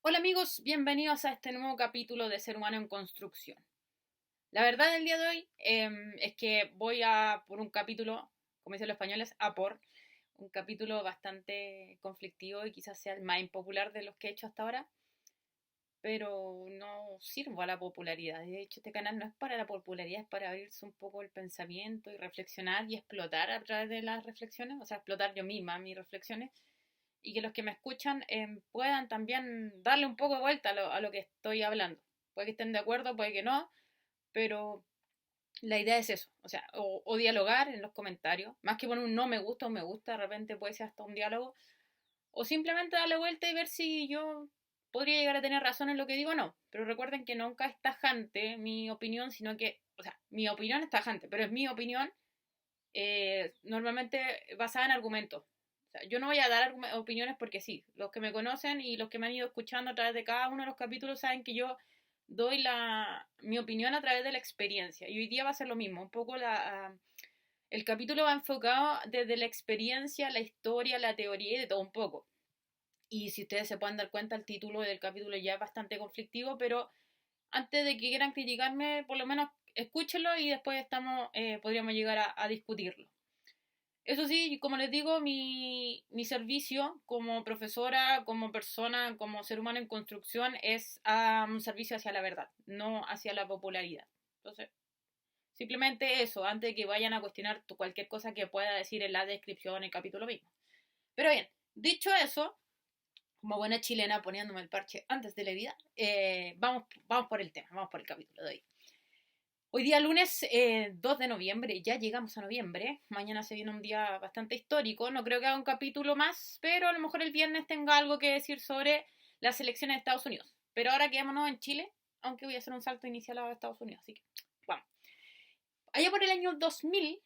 Hola amigos, bienvenidos a este nuevo capítulo de Ser Humano en Construcción. La verdad del día de hoy es que voy a por un capítulo, como dicen los españoles, a por un capítulo bastante conflictivo y quizás sea el más impopular de los que he hecho hasta ahora, pero no sirvo a la popularidad. De hecho, este canal no es para la popularidad, es para abrirse un poco el pensamiento y reflexionar y explotar a través de las reflexiones, o sea, explotar yo misma mis reflexiones y que los que me escuchan puedan también darle un poco de vuelta a lo que estoy hablando. Puede que estén de acuerdo, puede que no, pero la idea es eso, o sea, o dialogar en los comentarios, más que poner un no me gusta o me gusta, de repente puede ser hasta un diálogo, o simplemente darle vuelta y ver si yo podría llegar a tener razón en lo que digo o no. Pero recuerden que nunca es tajante mi opinión, sino que, o sea, mi opinión es tajante, pero es mi opinión normalmente basada en argumentos. O sea, yo no voy a dar opiniones porque sí. Los que me conocen y los que me han ido escuchando a través de cada uno de los capítulos saben que yo doy mi opinión a través de la experiencia. Y hoy día va a ser lo mismo. Un poco el capítulo va enfocado desde la experiencia, la historia, la teoría y de todo un poco. Y si ustedes se pueden dar cuenta, el título del capítulo ya es bastante conflictivo, pero antes de que quieran criticarme, por lo menos escúchenlo y después podríamos llegar a discutirlo. Eso sí, como les digo, mi servicio como profesora, como persona, como ser humano en construcción es un servicio hacia la verdad, no hacia la popularidad. Entonces, simplemente eso, antes de que vayan a cuestionar cualquier cosa que pueda decir en la descripción, en el capítulo mismo. Pero bien, dicho eso, como buena chilena poniéndome el parche antes de la vida, vamos por el tema, vamos por el capítulo de hoy. Hoy día lunes 2 de noviembre, ya llegamos a noviembre, mañana se viene un día bastante histórico, no creo que haga un capítulo más, pero a lo mejor el viernes tenga algo que decir sobre las elecciones de Estados Unidos. Pero ahora quedémonos en Chile, aunque voy a hacer un salto inicial a Estados Unidos, así que vamos. Allá por el año 2000,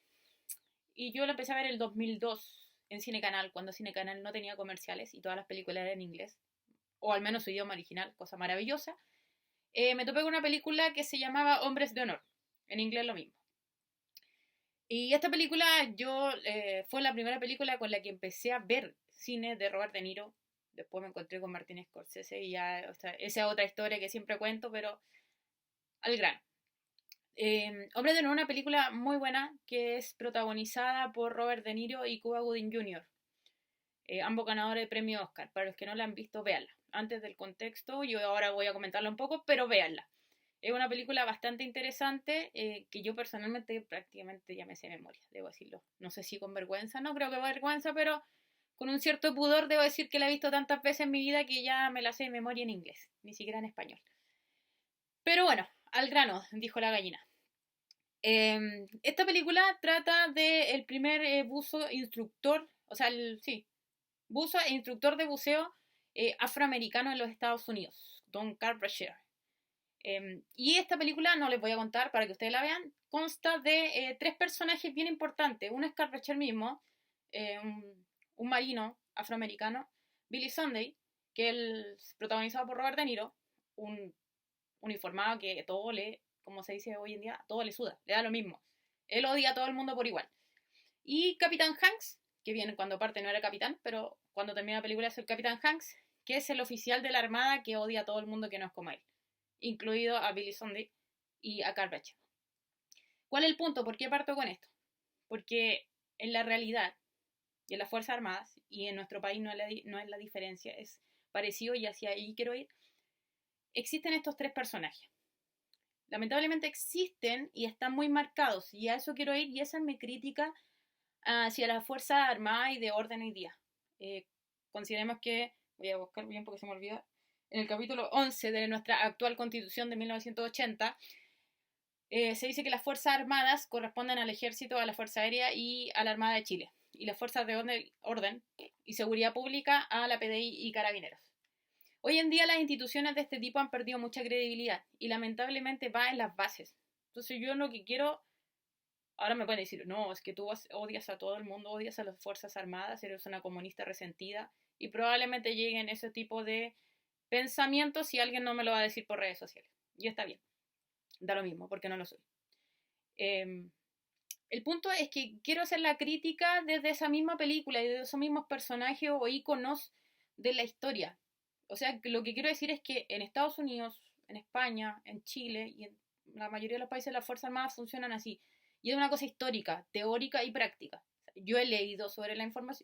y yo lo empecé a ver el 2002 en Cine Canal, cuando Cine Canal no tenía comerciales y todas las películas eran en inglés, o al menos su idioma original, cosa maravillosa, me topé con una película que se llamaba Hombres de Honor, en inglés lo mismo. Y esta película fue la primera película con la que empecé a ver cine de Robert De Niro. Después me encontré con Martin Scorsese y ya, o sea, esa es otra historia que siempre cuento, pero al grano. Hombre de Honor es una película muy buena que es protagonizada por Robert De Niro y Cuba Gooding Jr., ambos ganadores de premio Oscar. Para los que no la han visto, véanla. Antes del contexto, yo ahora voy a comentarla un poco, pero véanla. Es una película bastante interesante que yo personalmente prácticamente ya me sé de memoria, debo decirlo. No sé si con vergüenza, no creo que con vergüenza, pero con un cierto pudor debo decir que la he visto tantas veces en mi vida que ya me la sé de memoria en inglés, ni siquiera en español. Pero bueno, al grano, dijo la gallina. Esta película trata del primer buzo instructor, o sea, sí, buzo e instructor de buceo afroamericano en los Estados Unidos, Don Carl Brashear. Y esta película, no les voy a contar para que ustedes la vean, consta de tres personajes bien importantes. Uno es Carl Recher mismo, un marino afroamericano, Billy Sunday, que es protagonizado por Robert De Niro, un uniformado que todo le, como se dice hoy en día, todo le suda, le da lo mismo. Él odia a todo el mundo por igual. Y Capitán Hanks, que viene cuando parte no era capitán, pero cuando termina la película es el Capitán Hanks, que es el oficial de la armada que odia a todo el mundo que no es como él, incluido a Billy Sunday y a Carl Bachelor. ¿Cuál es el punto? ¿Por qué parto con esto? Porque en la realidad y en las Fuerzas Armadas, y en nuestro país no es la diferencia, es parecido y hacia ahí quiero ir, existen estos tres personajes. Lamentablemente existen y están muy marcados, y a eso quiero ir, y esa es mi crítica hacia las Fuerzas Armadas y de orden hoy día. Eh, Consideremos que, voy a buscar bien porque se me olvida, en el capítulo 11 de nuestra actual constitución de 1980, se dice que las Fuerzas Armadas corresponden al Ejército, a la Fuerza Aérea y a la Armada de Chile. Y las Fuerzas de Orden y Seguridad Pública a la PDI y Carabineros. Hoy en día las instituciones de este tipo han perdido mucha credibilidad y lamentablemente va en las bases. Entonces yo lo que quiero, ahora me pueden decir, no, es que tú odias a todo el mundo, odias a las Fuerzas Armadas, eres una comunista resentida y probablemente lleguen ese tipo de pensamientos si alguien no me lo va a decir por redes sociales. Y está bien, da lo mismo, porque no lo soy. Eh, el punto es que quiero hacer la crítica desde esa misma película y de esos mismos personajes o íconos de la historia. O sea, que lo que quiero decir es que en Estados Unidos, en España, en Chile y en la mayoría de los países las Fuerzas Armadas funcionan así. Y es una cosa histórica, teórica y práctica. Yo he leído sobre,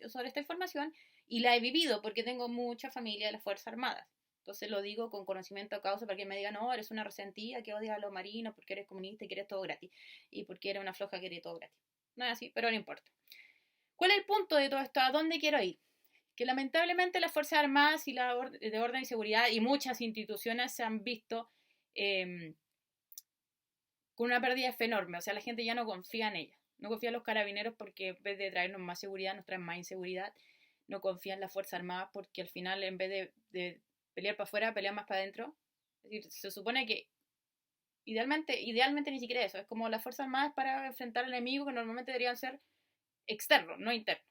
sobre esta información y la he vivido porque tengo mucha familia de las Fuerzas Armadas. Entonces lo digo con conocimiento de causa para que me digan, no, eres una resentida que odias a los marinos porque eres comunista y quieres todo gratis. Y porque eres una floja que quiere todo gratis. No es así, pero no importa. ¿Cuál es el punto de todo esto? ¿A dónde quiero ir? Que lamentablemente las Fuerzas Armadas y de orden y seguridad y muchas instituciones se han visto con una pérdida de fe enorme. O sea, la gente ya no confía en ellas. No confía en los carabineros porque en vez de traernos más seguridad, nos traen más inseguridad. No confía en las Fuerzas Armadas porque al final, en vez de pelear para afuera, pelean más para adentro. Es decir, se supone que idealmente ni siquiera eso. Es como las Fuerzas Armadas para enfrentar al enemigo que normalmente deberían ser externos, no internos.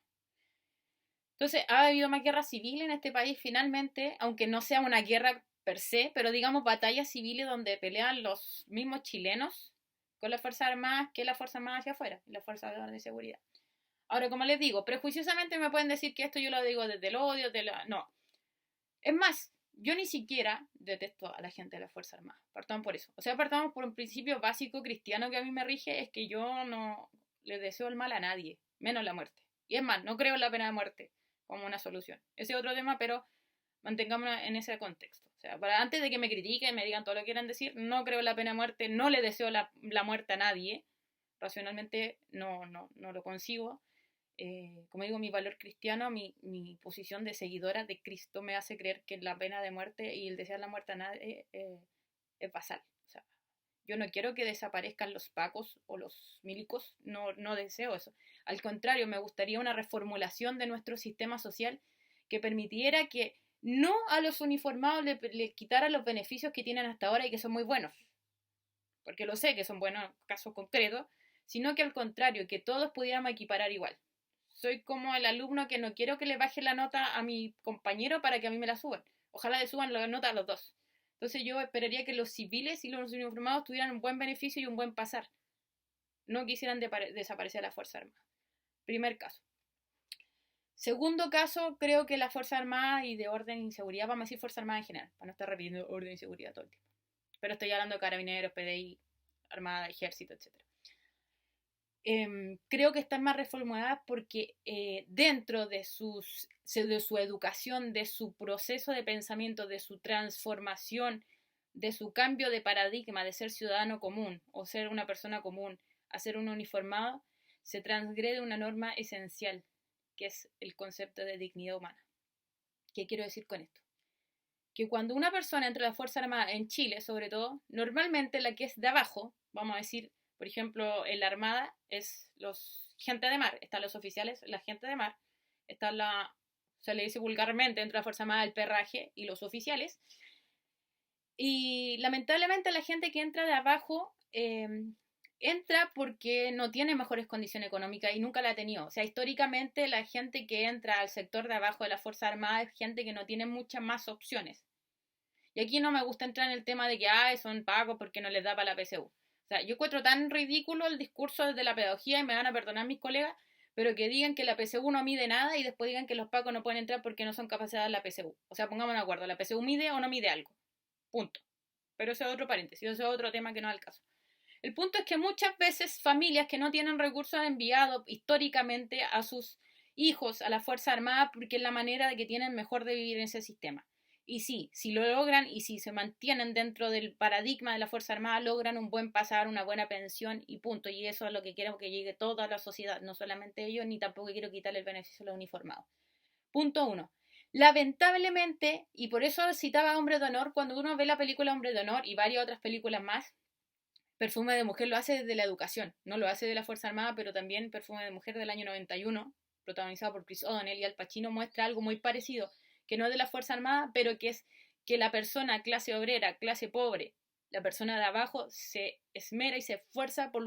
Entonces, ha habido más guerra civil en este país finalmente, aunque no sea una guerra per se, pero digamos batallas civiles donde pelean los mismos chilenos con las Fuerzas Armadas que las Fuerzas Armadas hacia afuera, las Fuerzas de Seguridad. Ahora, como les digo, prejuiciosamente me pueden decir que esto yo lo digo desde el odio, no. Es más, yo ni siquiera detesto a la gente de las Fuerzas Armadas. Partamos por eso. O sea, partamos por un principio básico cristiano que a mí me rige, es que yo no le deseo el mal a nadie, menos la muerte. Y es más, no creo en la pena de muerte como una solución. Ese es otro tema, pero mantengámonos en ese contexto. O sea, antes de que me critiquen, me digan todo lo que quieran decir, no creo en la pena de muerte, no le deseo la muerte a nadie. Racionalmente no lo consigo. Como digo, mi valor cristiano, mi posición de seguidora de Cristo me hace creer que la pena de muerte y el desear la muerte a nadie es basal. O sea, yo no quiero que desaparezcan los pacos o los milicos, no deseo eso. Al contrario, me gustaría una reformulación de nuestro sistema social que permitiera que no a los uniformados le quitara los beneficios que tienen hasta ahora y que son muy buenos, porque lo sé que son buenos casos concretos, sino que al contrario, que todos pudiéramos equiparar igual. Soy como el alumno que no quiero que le baje la nota a mi compañero para que a mí me la suban. Ojalá le suban la nota a los dos. Entonces yo esperaría que los civiles y los uniformados tuvieran un buen beneficio y un buen pasar. No quisieran desaparecer a la Fuerza Armada. Primer caso. Segundo caso, creo que la Fuerza Armada y de orden y seguridad, vamos a decir Fuerza Armada en general, para no estar repitiendo orden y seguridad todo el tiempo. Pero estoy hablando de carabineros, PDI, Armada, Ejército, etc. Creo que están más reformuladas porque dentro de su educación, de su proceso de pensamiento, de su transformación, de su cambio de paradigma de ser ciudadano común o ser una persona común a ser un uniformado, se transgrede una norma esencial, que es el concepto de dignidad humana. ¿Qué quiero decir con esto? Que cuando una persona entra a la Fuerza Armada en Chile, sobre todo, normalmente la que es de abajo, vamos a decir, por ejemplo, en la Armada es los gente de mar, están los oficiales, la gente de mar, está se le dice vulgarmente dentro de la Fuerza Armada el perraje y los oficiales. Y lamentablemente la gente que entra de abajo entra porque no tiene mejores condiciones económicas y nunca la ha tenido. O sea, históricamente la gente que entra al sector de abajo de la Fuerza Armada es gente que no tiene muchas más opciones. Y aquí no me gusta entrar en el tema de que son pagos porque no les da para la PSU. O sea, yo encuentro tan ridículo el discurso desde la pedagogía, y me van a perdonar mis colegas, pero que digan que la PSU no mide nada y después digan que los pacos no pueden entrar porque no son capaces de dar la PSU. O sea, pongámonos de acuerdo, ¿la PSU mide o no mide algo? Punto. Pero eso es otro paréntesis, eso es otro tema que no es el caso. El punto es que muchas veces familias que no tienen recursos han enviado históricamente a sus hijos a la Fuerza Armada porque es la manera de que tienen mejor de vivir en ese sistema. Y sí, si lo logran y si se mantienen dentro del paradigma de la Fuerza Armada, logran un buen pasar, una buena pensión y punto. Y eso es lo que quiero que llegue toda la sociedad, no solamente ellos, ni tampoco quiero quitarle el beneficio a los uniformados. Punto 1. Lamentablemente, y por eso citaba Hombre de Honor, cuando uno ve la película Hombre de Honor y varias otras películas más, Perfume de Mujer lo hace desde la educación, no lo hace de la Fuerza Armada, pero también Perfume de Mujer del año 91, protagonizado por Chris O'Donnell y Al Pacino, muestra algo muy parecido, que no es de la Fuerza Armada, pero que es que la persona clase obrera, clase pobre, la persona de abajo se esmera y se esfuerza por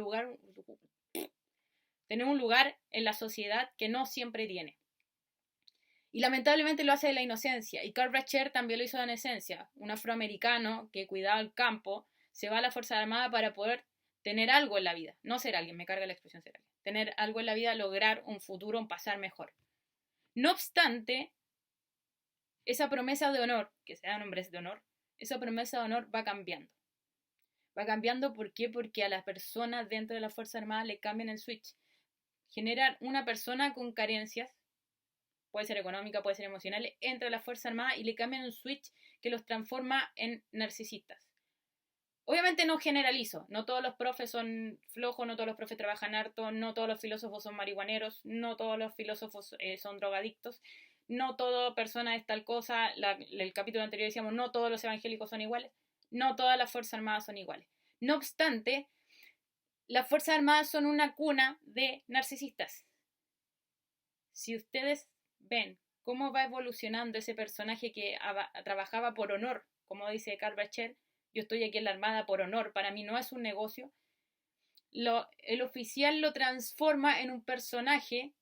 tener un lugar en la sociedad que no siempre tiene. Y lamentablemente lo hace de la inocencia. Y Carl Racher también lo hizo de la inocencia. Un afroamericano que cuidaba el campo se va a la Fuerza Armada para poder tener algo en la vida. No ser alguien, me carga la expresión ser alguien. Tener algo en la vida, lograr un futuro, un pasar mejor. No obstante, esa promesa de honor, que sean hombres de honor, esa promesa de honor va cambiando. Va cambiando, ¿por qué? Porque a las personas dentro de la Fuerza Armada le cambian el switch. Generan una persona con carencias, puede ser económica, puede ser emocional, entra a la Fuerza Armada y le cambian un switch que los transforma en narcisistas. Obviamente no generalizo, no todos los profes son flojos, no todos los profes trabajan harto, no todos los filósofos son marihuaneros, no todos los filósofos son drogadictos, no toda persona es tal cosa, el capítulo anterior decíamos, no todos los evangélicos son iguales, no todas las Fuerzas Armadas son iguales. No obstante, las Fuerzas Armadas son una cuna de narcisistas. Si ustedes ven cómo va evolucionando ese personaje que trabajaba por honor, como dice Karl Bacher, yo estoy aquí en la Armada por honor, para mí no es un negocio, el oficial lo transforma en un personaje,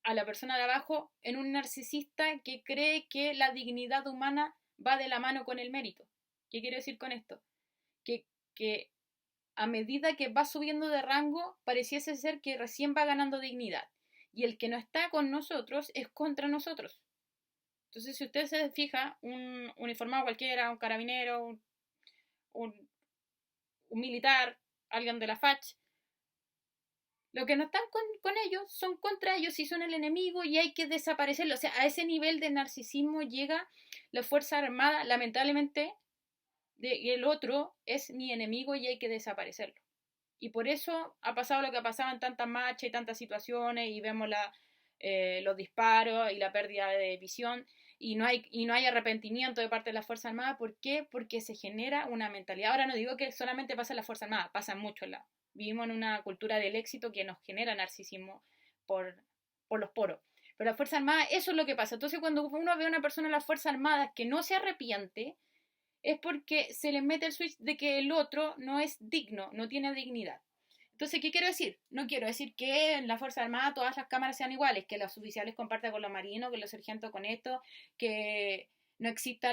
a la persona de abajo, en un narcisista que cree que la dignidad humana va de la mano con el mérito. ¿Qué quiero decir con esto? Que a medida que va subiendo de rango, pareciese ser que recién va ganando dignidad. Y el que no está con nosotros es contra nosotros. Entonces, si usted se fija, un uniformado cualquiera, un carabinero, un militar, alguien de la FACH, lo que no están con ellos son contra ellos y son el enemigo y hay que desaparecerlo. O sea, a ese nivel de narcisismo llega la Fuerza Armada, lamentablemente, y el otro es mi enemigo y hay que desaparecerlo. Y por eso ha pasado lo que ha pasado en tantas marchas y tantas situaciones y vemos los disparos y la pérdida de visión y no hay arrepentimiento de parte de la Fuerza Armada. ¿Por qué? Porque se genera una mentalidad. Ahora no digo que solamente pasa en la Fuerza Armada, pasa mucho en la... Vivimos en una cultura del éxito que nos genera narcisismo por los poros. Pero la Fuerza Armada, eso es lo que pasa. Entonces cuando uno ve a una persona en las Fuerzas Armadas que no se arrepiente, es porque se les mete el switch de que el otro no es digno, no tiene dignidad. Entonces, ¿qué quiero decir? No quiero decir que en la Fuerza Armada todas las cámaras sean iguales, que los oficiales compartan con los marinos, que los sargentos con esto, que no exista,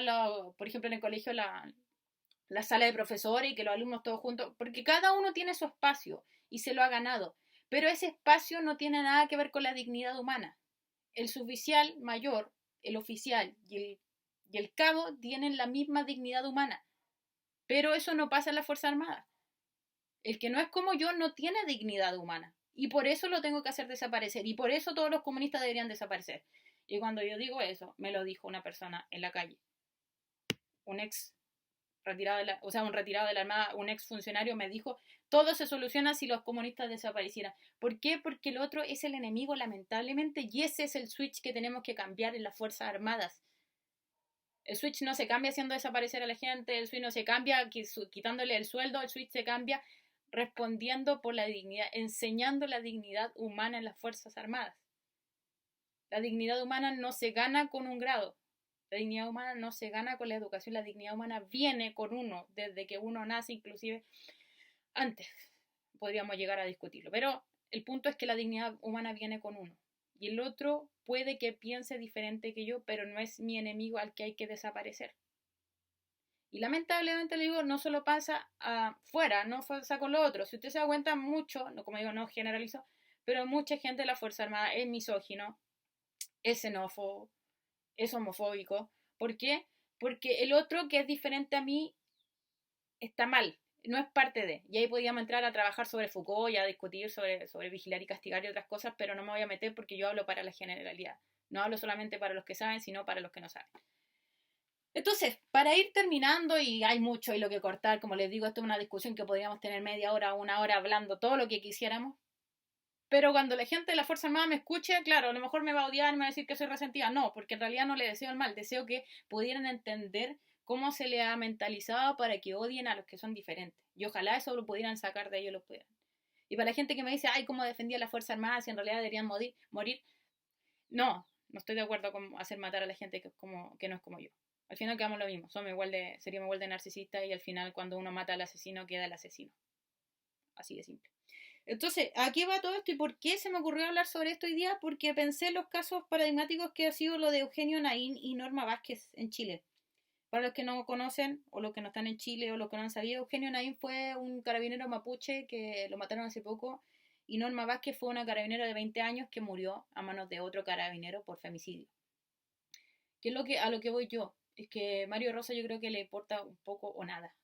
por ejemplo, en el colegio la sala de profesores y que los alumnos todos juntos, porque cada uno tiene su espacio y se lo ha ganado, pero ese espacio no tiene nada que ver con la dignidad humana. El suboficial mayor, el oficial y el cabo tienen la misma dignidad humana, pero eso no pasa en la Fuerza Armada. El que no es como yo no tiene dignidad humana y por eso lo tengo que hacer desaparecer y por eso todos los comunistas deberían desaparecer. Y cuando yo digo eso, me lo dijo una persona en la calle, un ex retirado un retirado de la Armada, un ex funcionario me dijo, todo se soluciona si los comunistas desaparecieran. ¿Por qué? Porque el otro es el enemigo, lamentablemente, y ese es el switch que tenemos que cambiar en las Fuerzas Armadas. El switch no se cambia haciendo desaparecer a la gente, el switch no se cambia quitándole el sueldo, el switch se cambia respondiendo por la dignidad, enseñando la dignidad humana en las Fuerzas Armadas. La dignidad humana no se gana con un grado, la dignidad humana no se gana con la educación, la dignidad humana viene con uno, desde que uno nace, inclusive antes podríamos llegar a discutirlo, pero el punto es que la dignidad humana viene con uno. Y el otro puede que piense diferente que yo, pero no es mi enemigo al que hay que desaparecer. Y lamentablemente le digo, no solo pasa afuera, no pasa con lo otro. Si usted se da cuenta, mucho, no, como digo, no generalizo, pero mucha gente de la Fuerza Armada es misógino, es xenófobo, es homofóbico. ¿Por qué? Porque el otro que es diferente a mí está mal, no es parte de. Y ahí podríamos entrar a trabajar sobre Foucault y a discutir sobre vigilar y castigar y otras cosas, pero no me voy a meter porque yo hablo para la generalidad. No hablo solamente para los que saben, sino para los que no saben. Entonces, para ir terminando, y hay mucho y lo que cortar, como les digo, esto es una discusión que podríamos tener media hora o una hora hablando todo lo que quisiéramos, pero cuando la gente de la Fuerza Armada me escuche, claro, a lo mejor me va a odiar, me va a decir que soy resentida, no, porque en realidad no le deseo el mal, deseo que pudieran entender cómo se le ha mentalizado para que odien a los que son diferentes, y ojalá eso lo pudieran sacar de ellos, lo pudieran. Y para la gente que me dice, ay, cómo defendía a la Fuerza Armada si en realidad deberían morir, no estoy de acuerdo con hacer matar a la gente que no es como yo. Al final quedamos lo mismo, seríamos igual de narcisistas y al final cuando uno mata al asesino queda el asesino. Así de simple. Entonces, ¿a qué va todo esto y por qué se me ocurrió hablar sobre esto hoy día? Porque pensé en los casos paradigmáticos que ha sido lo de Eugenio Naín y Norma Vázquez en Chile. Para los que no conocen, o los que no están en Chile, o los que no han sabido, Eugenio Naín fue un carabinero mapuche que lo mataron hace poco, y Norma Vázquez fue una carabinera de 20 años que murió a manos de otro carabinero por femicidio. ¿Qué es a lo que voy yo? Es que Mario Rosa yo creo que le importa un poco o nada.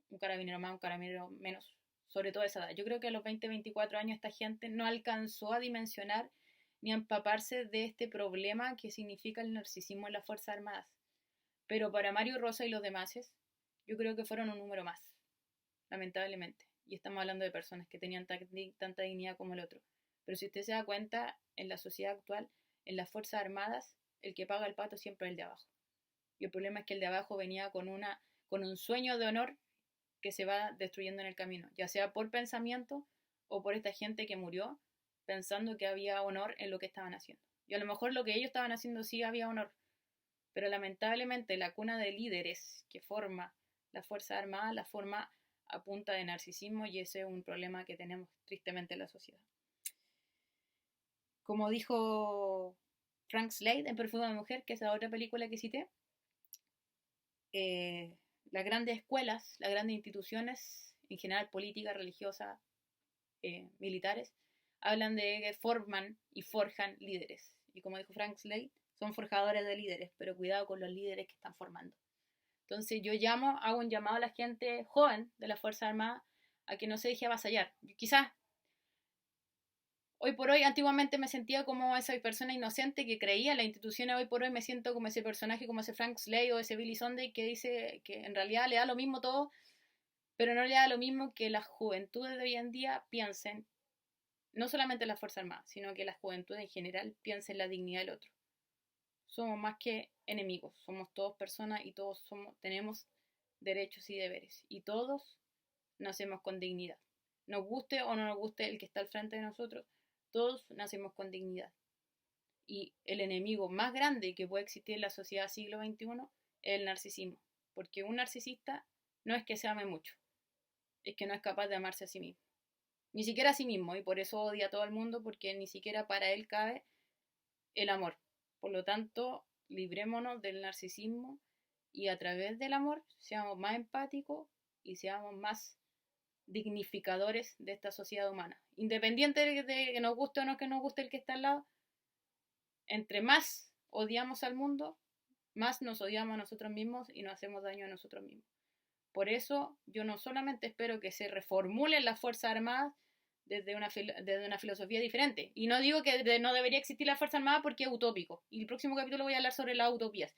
Un carabinero más, un carabinero menos. Sobre todo a esa edad. Yo creo que a los 20, 24 años esta gente no alcanzó a dimensionar ni a empaparse de este problema que significa el narcisismo en las Fuerzas Armadas. Pero para Mario Rosa y los demás, yo creo que fueron un número más, lamentablemente. Y estamos hablando de personas que tenían tanta dignidad como el otro. Pero si usted se da cuenta, en la sociedad actual, en las Fuerzas Armadas, el que paga el pato siempre es el de abajo. Y el problema es que el de abajo venía con un sueño de honor que se va destruyendo en el camino, ya sea por pensamiento o por esta gente que murió pensando que había honor en lo que estaban haciendo. Y a lo mejor lo que ellos estaban haciendo sí había honor, pero lamentablemente la cuna de líderes que forma la Fuerza Armada la forma a punta de narcisismo, y ese es un problema que tenemos tristemente en la sociedad. Como dijo Frank Slade en Perfume de Mujer, que es la otra película que cité, las grandes escuelas, las grandes instituciones, en general políticas, religiosas, militares, hablan de que forman y forjan líderes. Y como dijo Frank Slade, son forjadores de líderes, pero cuidado con los líderes que están formando. Entonces yo hago un llamado a la gente joven de la Fuerza Armada a que no se deje avasallar. Quizás hoy por hoy, antiguamente me sentía como esa persona inocente que creía en las instituciones, hoy por hoy me siento como ese personaje, como ese Frank Slade o ese Billy Sunday que dice que en realidad le da lo mismo todo, pero no le da lo mismo que las juventudes de hoy en día piensen, no solamente las Fuerzas Armadas, sino que las juventudes en general piensen en la dignidad del otro. Somos más que enemigos, somos todos personas y todos tenemos derechos y deberes, y todos nacemos con dignidad. Nos guste o no nos guste el que está al frente de nosotros, todos nacemos con dignidad. Y el enemigo más grande que puede existir en la sociedad siglo XXI es el narcisismo. Porque un narcisista no es que se ame mucho, es que no es capaz de amarse a sí mismo. Ni siquiera a sí mismo, y por eso odia a todo el mundo, porque ni siquiera para él cabe el amor. Por lo tanto, librémonos del narcisismo y a través del amor seamos más empáticos y seamos más dignificadores de esta sociedad humana. Independiente de que nos guste o no que nos guste el que está al lado, entre más odiamos al mundo, más nos odiamos a nosotros mismos y nos hacemos daño a nosotros mismos. Por eso yo no solamente espero que se reformulen las Fuerzas Armadas desde una filosofía diferente. Y no digo que no debería existir la Fuerza Armada porque es utópico. Y el próximo capítulo voy a hablar sobre las utopías.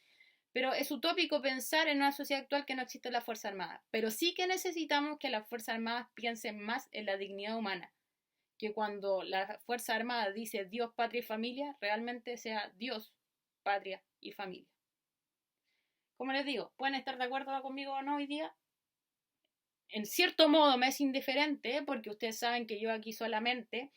Pero es utópico pensar en una sociedad actual que no existe la Fuerza Armada. Pero sí que necesitamos que las Fuerzas Armadas piensen más en la dignidad humana. Que cuando la Fuerza Armada dice Dios, patria y familia, realmente sea Dios, patria y familia. Como les digo, pueden estar de acuerdo conmigo o no hoy día. En cierto modo me es indiferente, porque ustedes saben que yo aquí solamente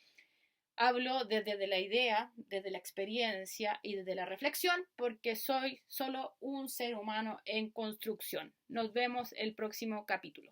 hablo desde la idea, desde la experiencia y desde la reflexión, porque soy solo un ser humano en construcción. Nos vemos el próximo capítulo.